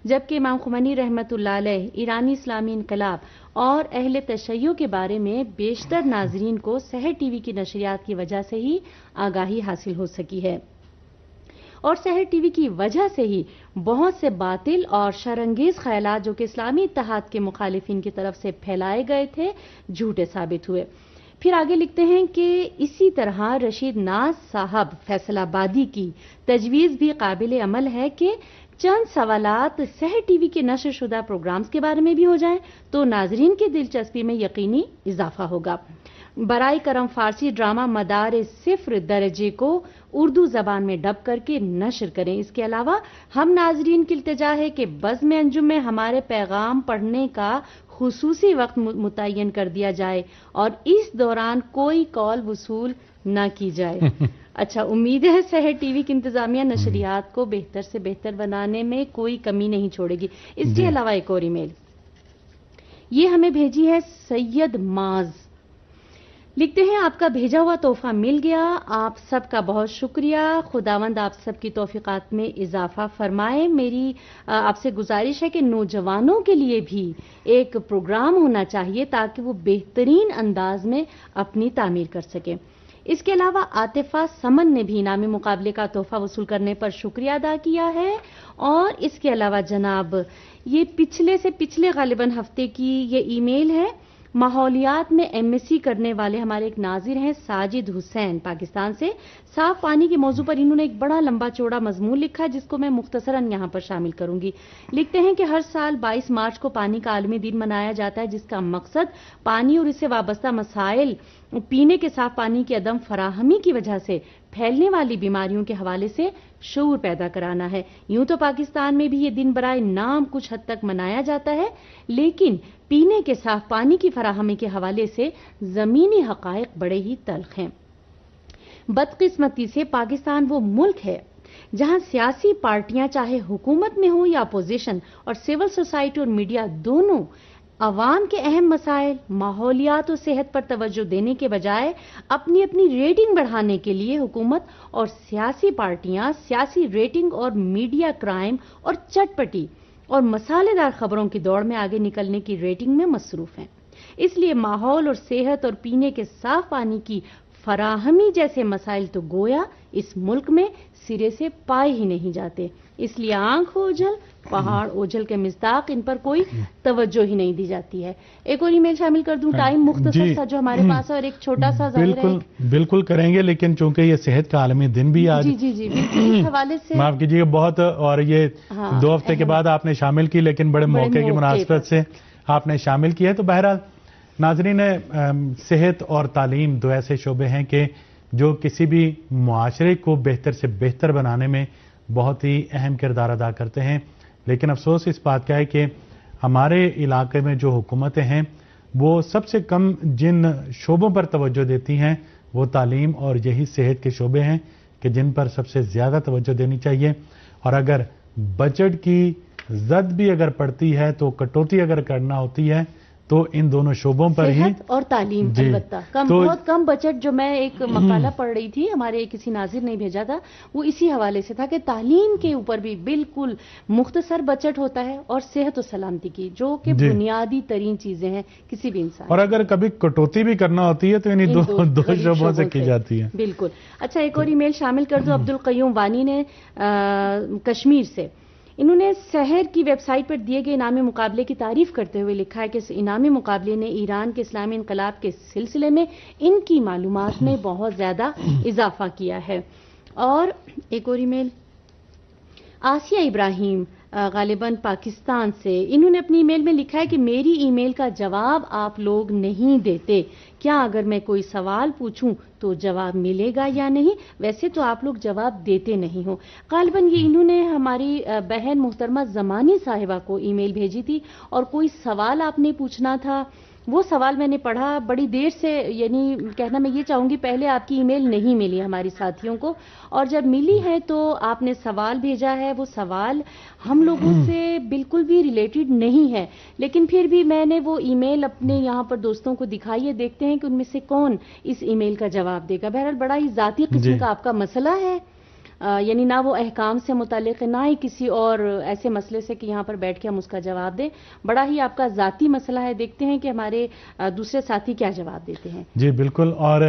جبکہ امام خمینی رحمت اللہ علیہ، ایرانی اسلامی انقلاب اور اہل تشیع کے بارے میں بیشتر ناظرین کو سحر ٹی وی کی نشریات کی وجہ سے ہی آگاہی حاصل ہو سکی ہے، اور سحر ٹی وی کی وجہ سے ہی بہت سے باطل اور شرانگیز خیالات جو کہ اسلامی اتحاد کے مخالفین کی طرف سے پھیلائے گئے تھے جھوٹے ثابت ہوئے. پھر آگے لکھتے ہیں کہ اسی طرح رشید ناز صاحب فیصل آبادی کی تجویز بھی قابل عمل ہے کہ چند سوالات سحر ٹی وی کے نشر شدہ پروگرامز کے بارے میں بھی ہو جائیں تو ناظرین کی دلچسپی میں یقینی اضافہ ہوگا. برائے کرم فارسی ڈرامہ مدار صفر درجے کو اردو زبان میں ڈب کر کے نشر کریں. اس کے علاوہ ہم ناظرین کی التجا ہے کہ بزم انجم میں ہمارے پیغام پڑھنے کا خصوصی وقت متعین کر دیا جائے اور اس دوران کوئی کال وصول نہ کی جائے. اچھا، امید ہے سحر ٹی وی کی انتظامیہ نشریات کو بہتر سے بہتر بنانے میں کوئی کمی نہیں چھوڑے گی. اس کے علاوہ ایک اور ای میل یہ ہمیں بھیجی ہے سید معاذ. لکھتے ہیں آپ کا بھیجا ہوا تحفہ مل گیا، آپ سب کا بہت شکریہ، خداوند آپ سب کی توفیقات میں اضافہ فرمائے. میری آپ سے گزارش ہے کہ نوجوانوں کے لیے بھی ایک پروگرام ہونا چاہیے تاکہ وہ بہترین انداز میں اپنی تعمیر کر سکیں. اس کے علاوہ عاطفہ سمن نے بھی انعامی مقابلے کا تحفہ وصول کرنے پر شکریہ ادا کیا ہے. اور اس کے علاوہ جناب یہ پچھلے سے پچھلے غالباً ہفتے کی یہ ای میل ہے. ماحولیات میں ایم ایس سی کرنے والے ہمارے ایک ناظر ہیں ساجد حسین پاکستان سے. صاف پانی کے موضوع پر انہوں نے ایک بڑا لمبا چوڑا مضمون لکھا جس کو میں مختصراً یہاں پر شامل کروں گی. لکھتے ہیں کہ ہر سال 22 مارچ کو پانی کا عالمی دن منایا جاتا ہے جس کا مقصد پانی اور اس سے وابستہ مسائل، پینے کے صاف پانی کی عدم فراہمی کی وجہ سے پھیلنے والی بیماریوں کے حوالے سے شعور پیدا کرانا ہے. یوں تو پاکستان میں بھی یہ دن برائے نام کچھ حد تک منایا جاتا ہے، لیکن پینے کے صاف پانی کی فراہمی کے حوالے سے زمینی حقائق بڑے ہی تلخ ہیں. بدقسمتی سے پاکستان وہ ملک ہے جہاں سیاسی پارٹیاں چاہے حکومت میں ہوں یا اپوزیشن اور سول سوسائٹی اور میڈیا دونوں عوام کے اہم مسائل، ماحولیات اور صحت پر توجہ دینے کے بجائے اپنی ریٹنگ بڑھانے کے لیے حکومت اور سیاسی پارٹیاں سیاسی ریٹنگ اور میڈیا کرائم اور چٹپٹی اور مسالے دار خبروں کی دوڑ میں آگے نکلنے کی ریٹنگ میں مصروف ہیں. اس لیے ماحول اور صحت اور پینے کے صاف پانی کی فراہمی جیسے مسائل تو گویا اس ملک میں سرے سے پائے ہی نہیں جاتے. اس لیے آنکھ اوجھل پہاڑ اوجھل کے مصداق ان پر کوئی توجہ ہی نہیں دی جاتی ہے. ایک اور ای میل شامل کر دوں، ٹائم مختصر سا جو ہمارے پاس ہے اور ایک چھوٹا سا ظاہر ہے. بالکل کریں گے، لیکن چونکہ یہ صحت کا عالمی دن بھی آج جی بالکل اس حوالے سے معاف کیجیے بہت، اور یہ 2 ہفتے کے بعد آپ نے شامل کی لیکن بڑے موقع کی مناسبت سے آپ نے شامل کیا ہے. تو بہرحال ناظرین، صحت اور تعلیم 2 ایسے شعبے ہیں کہ جو کسی بھی معاشرے کو بہتر سے بہتر بنانے میں بہت ہی اہم کردار ادا کرتے ہیں. لیکن افسوس اس بات کا ہے کہ ہمارے علاقے میں جو حکومتیں ہیں وہ سب سے کم جن شعبوں پر توجہ دیتی ہیں وہ تعلیم اور یہی صحت کے شعبے ہیں کہ جن پر سب سے زیادہ توجہ دینی چاہیے. اور اگر بجٹ کی زد بھی اگر پڑتی ہے تو کٹوتی اگر کرنا ہوتی ہے تو ان دونوں شعبوں پر ہی صحت اور تعلیم البتہ بہت کم بجٹ. جو میں ایک مقالہ پڑھ رہی تھی ہمارے کسی ناظر نے بھیجا تھا وہ اسی حوالے سے تھا کہ تعلیم کے اوپر بھی بالکل مختصر بجٹ ہوتا ہے اور صحت و سلامتی کی جو کہ بنیادی ترین چیزیں ہیں کسی بھی انسان. اور اگر کبھی کٹوتی بھی کرنا ہوتی ہے تو انہیں دو شعبوں سے کی جاتی ہے. بالکل. اچھا ایک اور ای میل شامل کر دو. عبدالقیوم وانی نے کشمیر سے انہوں نے سحر کی ویب سائٹ پر دیے گئے انعامی مقابلے کی تعریف کرتے ہوئے لکھا ہے کہ اس انعامی مقابلے نے ایران کے اسلامی انقلاب کے سلسلے میں ان کی معلومات میں بہت زیادہ اضافہ کیا ہے. اور ایک اور ای میل آسیہ ابراہیم غالباً پاکستان سے انہوں نے اپنی ای میل میں لکھا ہے کہ میری ای میل کا جواب آپ لوگ نہیں دیتے. کیا اگر میں کوئی سوال پوچھوں تو جواب ملے گا یا نہیں؟ ویسے تو آپ لوگ جواب دیتے نہیں ہو. غالباً یہ انہوں نے ہماری بہن محترمہ زمانی صاحبہ کو ای میل بھیجی تھی اور کوئی سوال آپ نے پوچھنا تھا. وہ سوال میں نے پڑھا بڑی دیر سے. یعنی کہنا میں یہ چاہوں گی پہلے آپ کی ای میل نہیں ملی ہماری ساتھیوں کو اور جب ملی ہے تو آپ نے سوال بھیجا ہے. وہ سوال ہم لوگوں سے بالکل بھی ریلیٹڈ نہیں ہے لیکن پھر بھی میں نے وہ ای میل اپنے یہاں پر دوستوں کو دکھائی ہے. دیکھتے ہیں کہ ان میں سے کون اس ای میل کا جواب دے گا. بہرحال بڑا ہی ذاتی قسم کا آپ کا مسئلہ ہے. یعنی نہ وہ احکام سے متعلق ہے نہ ہی کسی اور ایسے مسئلے سے کہ یہاں پر بیٹھ کے ہم اس کا جواب دیں. بڑا ہی آپ کا ذاتی مسئلہ ہے. دیکھتے ہیں کہ ہمارے دوسرے ساتھی کیا جواب دیتے ہیں. جی بالکل. اور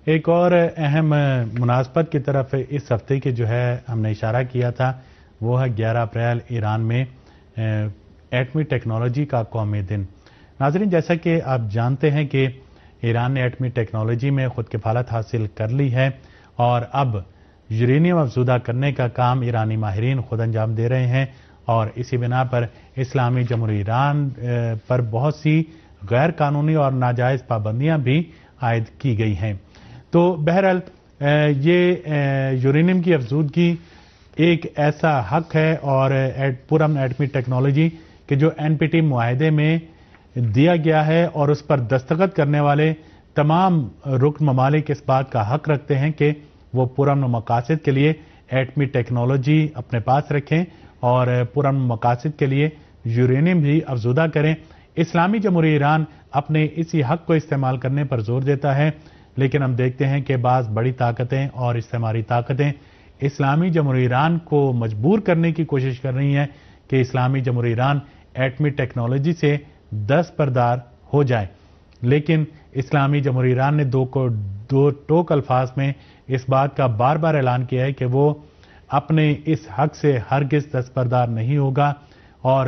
ایک اور اہم مناسبت کی طرف اس ہفتے کی جو ہے ہم نے اشارہ کیا تھا وہ ہے 11 اپریل ایران میں ایٹمی ٹیکنالوجی کا قومی دن. ناظرین جیسا کہ آپ جانتے ہیں کہ ایران نے ایٹمی ٹیکنالوجی میں خود کفالت حاصل کر لی ہے اور اب یورینیم افزودہ کرنے کا کام ایرانی ماہرین خود انجام دے رہے ہیں اور اسی بنا پر اسلامی جمہوریہ ایران پر بہت سی غیر قانونی اور ناجائز پابندیاں بھی عائد کی گئی ہیں. تو بہرحال یہ یورینیم کی افزودگی ایک ایسا حق ہے اور پرامن ایٹمی ٹیکنالوجی کہ جو NPT معاہدے میں دیا گیا ہے اور اس پر دستخط کرنے والے تمام رکن ممالک اس بات کا حق رکھتے ہیں کہ وہ پرامن مقاصد کے لیے ایٹمی ٹیکنالوجی اپنے پاس رکھیں اور پرامن مقاصد کے لیے یورینیم بھی افزودہ کریں. اسلامی جمہوریہ ایران اپنے اسی حق کو استعمال کرنے پر زور دیتا ہے لیکن ہم دیکھتے ہیں کہ بعض بڑی طاقتیں اور استعماری طاقتیں اسلامی جمہوریہ ایران کو مجبور کرنے کی کوشش کر رہی ہیں کہ اسلامی جمہوریہ ایران ایٹمی ٹیکنالوجی سے دستبردار ہو جائے. لیکن اسلامی جمہوریہ ایران نے دو ٹوک الفاظ میں اس بات کا بار بار اعلان کیا ہے کہ وہ اپنے اس حق سے ہرگز دستبردار نہیں ہوگا اور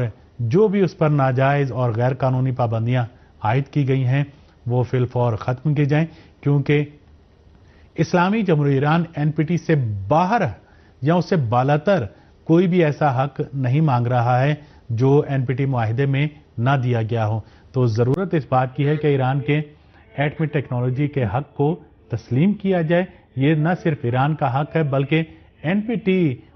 جو بھی اس پر ناجائز اور غیر قانونی پابندیاں عائد کی گئی ہیں وہ فی الفور ختم کی جائیں کیونکہ اسلامی جمہوریہ ایران NPT سے باہر یا اس سے بالاتر کوئی بھی ایسا حق نہیں مانگ رہا ہے جو NPT معاہدے میں نہ دیا گیا ہو. تو ضرورت اس بات کی ہے کہ ایران کے ایٹمی ٹیکنالوجی کے حق کو تسلیم کیا جائے. یہ نہ صرف ایران کا حق ہے بلکہ NPT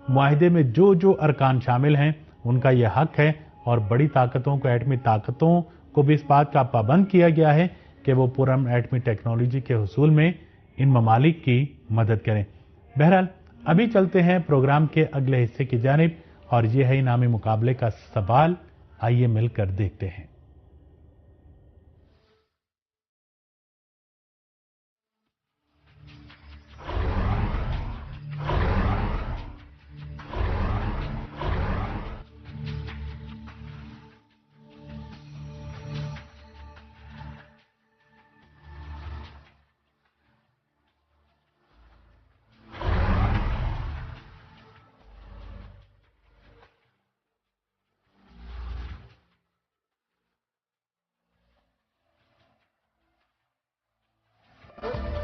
معاہدے میں جو ارکان شامل ہیں ان کا یہ حق ہے اور بڑی طاقتوں کو ایٹمی طاقتوں کو بھی اس بات کا پابند کیا گیا ہے کہ وہ پرامن ایٹمی ٹیکنالوجی کے حصول میں ان ممالک کی مدد کریں. بہرحال ابھی چلتے ہیں پروگرام کے اگلے حصے کی جانب اور یہ ہے انعامی مقابلے کا سوال. آئیے مل کر دیکھتے ہیں.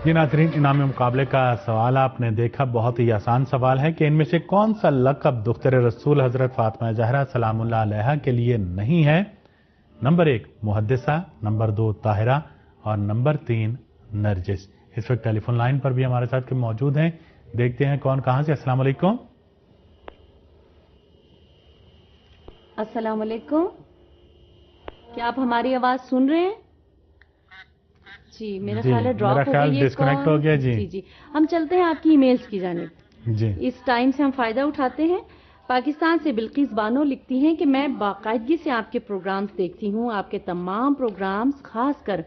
جی ناظرین انعامی مقابلے کا سوال آپ نے دیکھا. بہت ہی آسان سوال ہے کہ ان میں سے کون سا لقب دختر رسول حضرت فاطمہ زہرا سلام اللہ علیہا کے لیے نہیں ہے؟ نمبر 1 محدثہ، نمبر 2 طاہرہ اور نمبر 3 نرجس. اس وقت ٹیلی فون لائن پر بھی ہمارے ساتھ موجود ہیں. دیکھتے ہیں کون کہاں سے. السلام علیکم. السلام علیکم. کیا آپ ہماری آواز سن رہے ہیں؟ جی میرا خیال ہے ڈراپ ہو گئی، ڈسکنیکٹ ہو گیا. جی ہم چلتے ہیں آپ کی ای میلز کی جانب. جی اس ٹائم سے ہم فائدہ اٹھاتے ہیں. پاکستان سے بلقیس بانو لکھتی ہیں کہ میں باقاعدگی سے آپ کے پروگرامز دیکھتی ہوں. آپ کے تمام پروگرامز خاص کر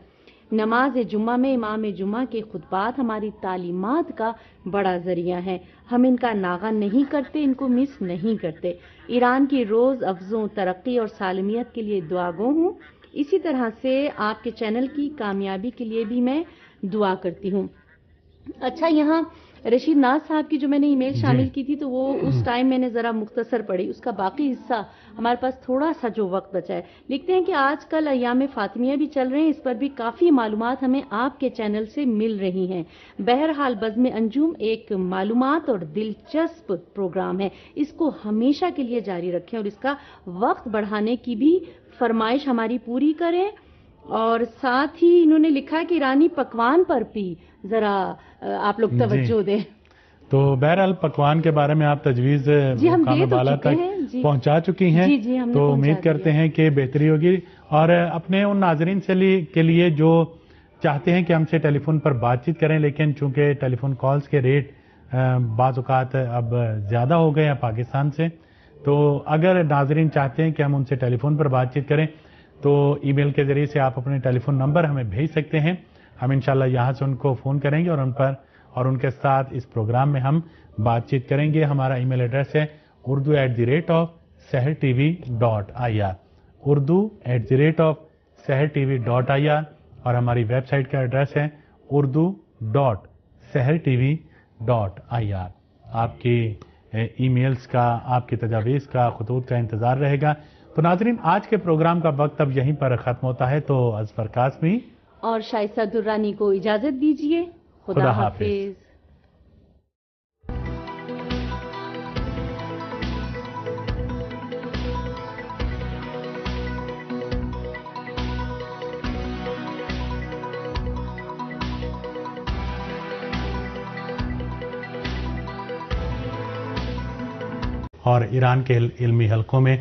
نماز جمعہ میں امام جمعہ کے خطبات ہماری تعلیمات کا بڑا ذریعہ ہیں. ہم ان کا ناغہ نہیں کرتے, ان کو مس نہیں کرتے. ایران کی روز افزوں ترقی اور سالمیت کے لیے دعا گو ہوں. اسی طرح سے آپ کے چینل کی کامیابی کے لیے بھی میں دعا کرتی ہوں. اچھا, یہاں رشید ناز صاحب کی جو میں نے ای میل شامل کی تھی تو وہ اس ٹائم میں نے ذرا مختصر پڑھی, اس کا باقی حصہ ہمارے پاس تھوڑا سا جو وقت بچا ہے. لکھتے ہیں کہ آج کل ایام فاطمیہ بھی چل رہے ہیں, اس پر بھی کافی معلومات ہمیں آپ کے چینل سے مل رہی ہیں. بہرحال بزم انجم ایک معلومات اور دلچسپ پروگرام ہے, اس کو ہمیشہ کے لیے جاری رکھیں اور اس کا وقت بڑھانے کی بھی فرمائش ہماری پوری کریں. اور ساتھ ہی انہوں نے لکھا ہے کہ ایرانی پکوان پر بھی ذرا آپ لوگ توجہ دیں. تو بہرحال پکوان کے بارے میں آپ تجویز مقام بالا تک پہنچا چکی ہیں, تو امید کرتے ہیں کہ بہتری ہوگی. اور اپنے ان ناظرین کے لیے جو چاہتے ہیں کہ ہم سے ٹیلی فون پر بات چیت کریں, لیکن چونکہ ٹیلی فون کالز کے ریٹ بعض اوقات اب زیادہ ہو گئے ہیں پاکستان سے, تو اگر ناظرین چاہتے ہیں کہ ہم ان سے ٹیلی فون پر بات چیت کریں تو ای میل کے ذریعے سے آپ اپنے ٹیلی فون نمبر ہمیں بھیج سکتے ہیں. ہم انشاءاللہ یہاں سے ان کو فون کریں گے اور ان کے ساتھ اس پروگرام میں ہم بات چیت کریں گے. ہمارا ای میل ایڈریس ہے urdu@sehertv.ir, urdu@sehertv.ir, اور ہماری ویب سائٹ کا ایڈریس ہے urdu.sehertv.ir. آپ کی ای میلز کا, آپ کی تجاویز کا, خطوط کا انتظار رہے گا. تو ناظرین, آج کے پروگرام کا وقت اب یہیں پر ختم ہوتا ہے, تو اظفر قاسمی اور شائستہ درانی کو اجازت دیجیے. خدا حافظ. اور ایران کے علمی حلقوں میں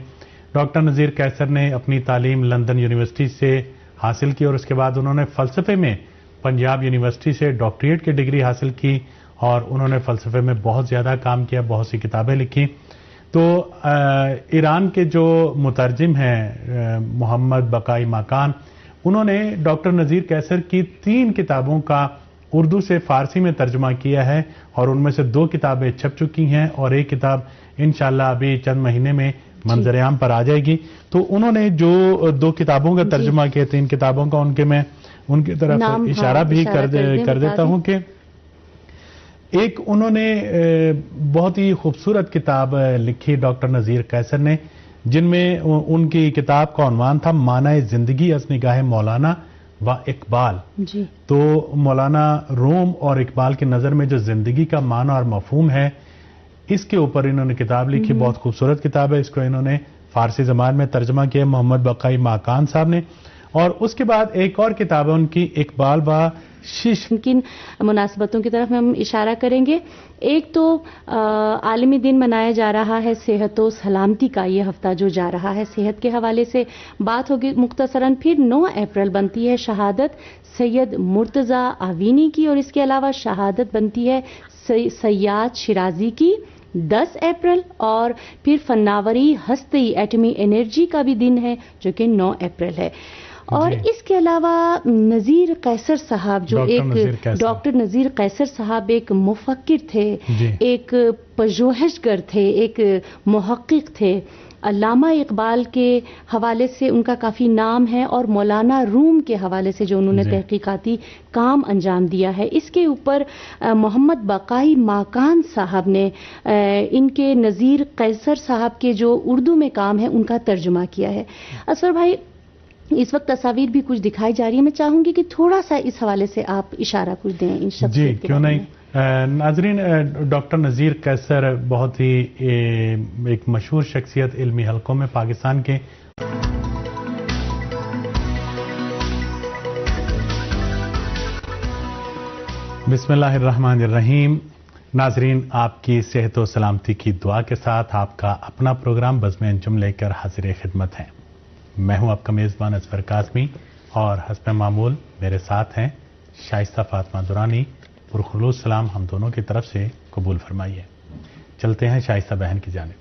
ڈاکٹر نذیر قیصر نے اپنی تعلیم لندن یونیورسٹی سے حاصل کی, اور اس کے بعد انہوں نے فلسفے میں پنجاب یونیورسٹی سے ڈاکٹریٹ کی ڈگری حاصل کی, اور انہوں نے فلسفے میں بہت زیادہ کام کیا, بہت سی کتابیں لکھی. تو ایران کے جو مترجم ہیں محمد بقائی ماکان, انہوں نے ڈاکٹر نذیر قیصر کی 3 کتابوں کا اردو سے فارسی میں ترجمہ کیا ہے, اور ان میں سے 2 کتابیں چھپ چکی ہیں اور ایک کتاب انشاءاللہ ابھی چند مہینے میں منظر عام پر آ جائے گی. تو انہوں نے جو 2 کتابوں کا ترجمہ کیا, 3 کتابوں کا, ان کی طرف اشارہ بھی کر دیتا ہوں کہ ایک انہوں نے بہت ہی خوبصورت کتاب لکھی ڈاکٹر نذیر قیصر نے, جن میں ان کی کتاب کا عنوان تھا معنی زندگی از نگاہ مولانا و اقبال. تو مولانا روم اور اقبال کی نظر میں جو زندگی کا معنی اور مفہوم ہے, اس کے اوپر انہوں نے کتاب لکھی. بہت خوبصورت کتاب ہے. اس کو انہوں نے فارسی زبان میں ترجمہ کیا محمد بقائی ماکان صاحب نے. اور اس کے بعد ایک اور کتاب ہے ان کی, اقبال و شش. کن مناسبتوں کی طرف ہم اشارہ کریں گے. ایک تو عالمی دن منایا جا رہا ہے صحت و سلامتی کا, یہ ہفتہ جو جا رہا ہے صحت کے حوالے سے بات ہوگی مختصراً. پھر 9 اپریل بنتی ہے شہادت سید مرتضی آوینی کی, اور اس کے علاوہ شہادت بنتی ہے سیاد شیرازی کی 10 اپریل, اور پھر فناوری ہستی ایٹمی انرجی کا بھی دن ہے جو کہ 9 اپریل ہے. اور اس کے علاوہ نذیر قیصر صاحب جو ایک ڈاکٹر نذیر قیصر صاحب ایک مفکر تھے, ایک پژوہشگر تھے, ایک محقق تھے. علامہ اقبال کے حوالے سے ان کا کافی نام ہے, اور مولانا روم کے حوالے سے جو انہوں نے تحقیقاتی کام انجام دیا ہے, اس کے اوپر محمد بقائی ماکان صاحب نے ان کے نذیر قیصر صاحب کے جو اردو میں کام ہے ان کا ترجمہ کیا ہے. اصغر بھائی, اس وقت تصاویر بھی کچھ دکھائی جا رہی ہے, میں چاہوں گی کہ تھوڑا سا اس حوالے سے آپ اشارہ کچھ دیں ان شخصیت کے. جی کیوں نہیں. ناظرین, ڈاکٹر نذیر قیصر بہت ہی ایک مشہور شخصیت علمی حلقوں میں پاکستان کے. بسم اللہ الرحمن الرحیم. ناظرین, آپ کی صحت و سلامتی کی دعا کے ساتھ آپ کا اپنا پروگرام بزم انجم لے کر حاضر خدمت ہے. میں ہوں آپ کا میزبان اظفر قاسمی, اور حسب معمول میرے ساتھ ہیں شائستہ فاطمہ درانی. پرخلوص سلام ہم دونوں کی طرف سے قبول فرمائیے. چلتے ہیں شائستہ بہن کی جانب.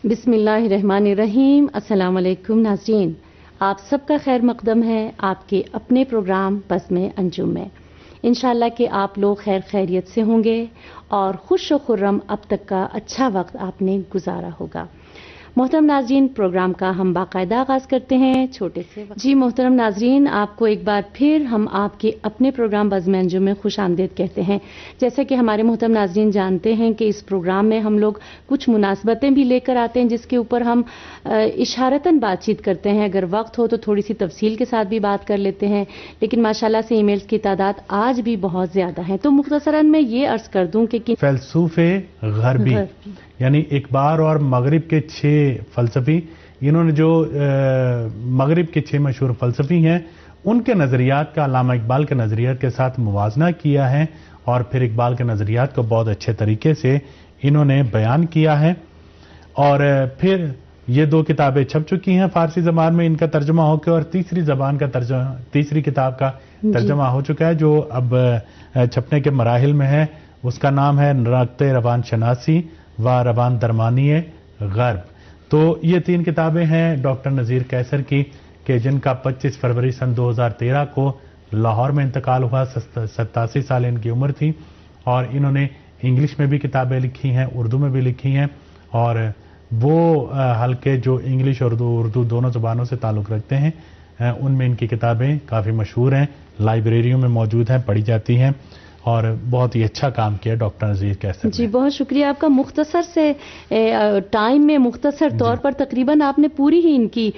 بسم اللہ الرحمن الرحیم. السلام علیکم ناظرین، آپ سب کا خیر مقدم ہے آپ کے اپنے پروگرام بزم انجم میں. انشاءاللہ کہ آپ لوگ خیر خیریت سے ہوں گے اور خوش و خرم اب تک کا اچھا وقت آپ نے گزارا ہوگا. محترم ناظرین، پروگرام کا ہم باقاعدہ آغاز کرتے ہیں چھوٹے سے جی محترم ناظرین، آپ کو ایک بار پھر ہم آپ کے اپنے پروگرام بزم انجم میں خوش آمدید کہتے ہیں. جیسا کہ ہمارے محترم ناظرین جانتے ہیں کہ اس پروگرام میں ہم لوگ کچھ مناسبتیں بھی لے کر آتے ہیں جس کے اوپر ہم اشارتاً بات چیت کرتے ہیں. اگر وقت ہو تو تھوڑی سی تفصیل کے ساتھ بھی بات کر لیتے ہیں، لیکن ماشاءاللہ سے ای میلز کی تعداد آج بھی بہت زیادہ ہے. تو مختصراً میں یہ عرض کر دوں کہ فیلسوفے غربی یعنی اقبال اور مغرب کے 6 فلسفی، انہوں نے جو مغرب کے 6 مشہور فلسفی ہیں ان کے نظریات کا علامہ اقبال کے نظریات کے ساتھ موازنہ کیا ہے، اور پھر اقبال کے نظریات کو بہت اچھے طریقے سے انہوں نے بیان کیا ہے. اور پھر یہ 2 کتابیں چھپ چکی ہیں فارسی زبان میں، ان کا ترجمہ ہو کے، اور تیسری کتاب کا ترجمہ ہو چکا ہے جو اب چھپنے کے مراحل میں ہے. اس کا نام ہے نقطۂ روان شناسی و روان درمانی غرب. تو یہ 3 کتابیں ہیں ڈاکٹر نذیر قیصر کی، کہ جن کا 25 فروری سن 2013 کو لاہور میں انتقال ہوا. 87 سال ان کی عمر تھی، اور انہوں نے انگلش میں بھی کتابیں لکھی ہیں، اردو میں بھی لکھی ہیں، اور وہ حلقے جو انگلش اور اردو دونوں زبانوں سے تعلق رکھتے ہیں ان میں ان کی کتابیں کافی مشہور ہیں، لائبریریوں میں موجود ہیں، پڑھی جاتی ہیں، اور بہت ہی اچھا کام کیا ڈاکٹر نذیر قیصر نے. جی بہت شکریہ آپ کا. مختصر سے ٹائم میں مختصر طور پر تقریباً آپ نے پوری ہی ان کی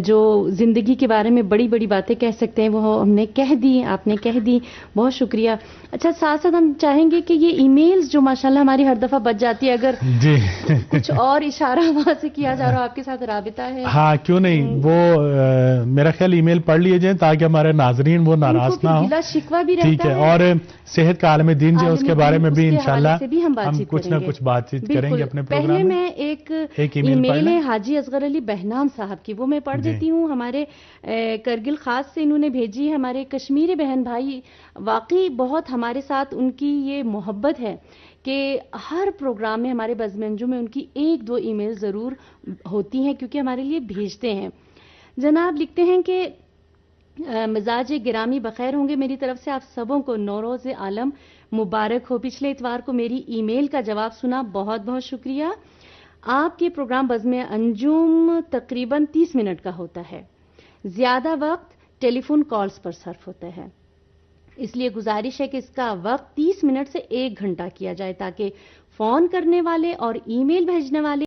جو زندگی کے بارے میں بڑی بڑی باتیں کہہ سکتے ہیں وہ ہم نے کہہ دی، آپ نے کہہ دی. بہت شکریہ. اچھا، ساتھ ساتھ ہم چاہیں گے کہ یہ ای میلز جو ماشاءاللہ ہماری ہر دفعہ بچ جاتی ہے، اگر جی کچھ اور اشارہ وہاں سے کیا جا رہا ہو، آپ کے ساتھ رابطہ ہے. ہاں کیوں نہیں، وہ میرا خیال ای میل پڑھ لیے جائیں تاکہ ہمارے ناظرین وہ ناراض نہ ہوں. گلا شکوہ بھی رہتا ہے. ٹھیک ہے. اور صحت کا عالم دین جو اس کے بارے میں بھی انشاءاللہ ہم کچھ نہ کچھ بات چیت کریں گے اپنے پروگرام میں. پہلے میں ایک ای میل ہے حاجی اصغر علی بہنام صاحب کی، وہ میں پڑھ دیتی ہوں. ہمارے کرگل خاص سے انہوں نے بھیجی. ہمارے کشمیری بہن بھائی، واقعی بہت ہمارے ساتھ ان کی یہ محبت ہے کہ ہر پروگرام میں ہمارے بزم انجم میں ان کی 1-2 ای میل ضرور ہوتی ہیں، کیونکہ ہمارے لیے بھیجتے ہیں. جناب لکھتے ہیں کہ مزاج گرامی بخیر ہوں گے. میری طرف سے آپ سبوں کو نوروز عالم مبارک ہو. پچھلے اتوار کو میری ای میل کا جواب سنا، بہت بہت شکریہ. آپ کے پروگرام بزم انجم تقریباً 30 منٹ کا ہوتا ہے، زیادہ وقت ٹیلی فون کالز پر صرف ہوتا ہے، اس لیے گزارش ہے کہ اس کا وقت 30 منٹ سے 1 گھنٹہ کیا جائے تاکہ فون کرنے والے اور ای میل بھیجنے والے